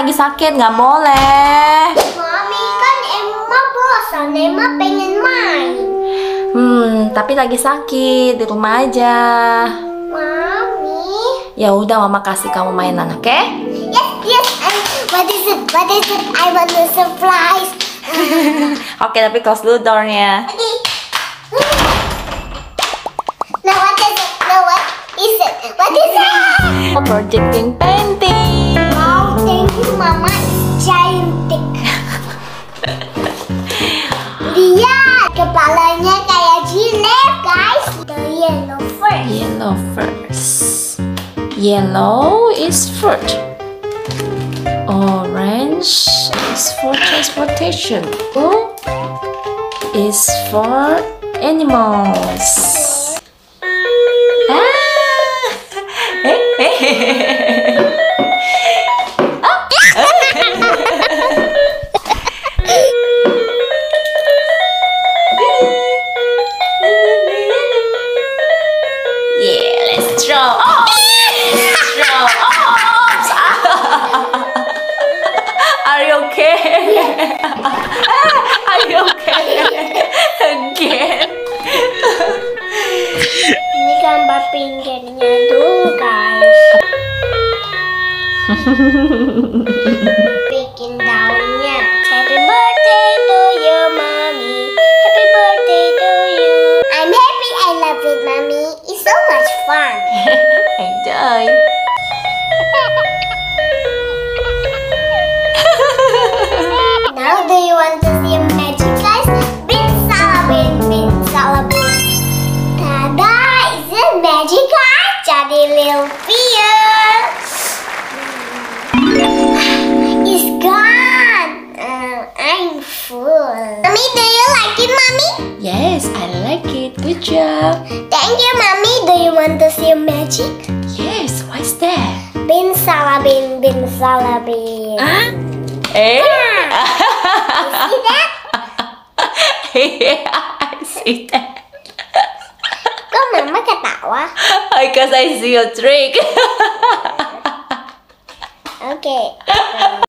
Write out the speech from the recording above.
lagi sakit, nggak boleh. Mami, kan Emma bosan, Emma pengen main. Tapi lagi sakit, di rumah aja. Mami. Ya udah, Mama kasih kamu mainan, oke? Yes. What is it? I want a surprise. Oke, tapi close dulu door-nya. Okay. Now what is it? What is it? Projecting painting. Wow, thank you, Mama. It's gigantic. Lihat, kepalanya kayak jilet, guys. The yellow first. Yellow first. Yellow is fruit. Orange is for transportation. Blue is for animals. Yeah, let's draw. Are you okay? Are you okay? Again. Ini gambar pinggirnya dulu, guys. Bikin daunnya. Happy birthday to you, Mommy. Happy birthday to you. I'm happy. I love it, Mommy. It's so much fun. Enjoy. Now, do you want to see magic, guys? Bin salabin. Tada! Is it magic, guys? Jadi little beer. It's gone. I'm full. Mommy, do you like it, Mommy? Yes, I like it. Good job. Thank you, Mommy. Do you want to see magic? Yes, what's that? Bin salabin. Eh? See that? Yeah, I see that. Kok Mama ketawa? Because I see your trick. Okay.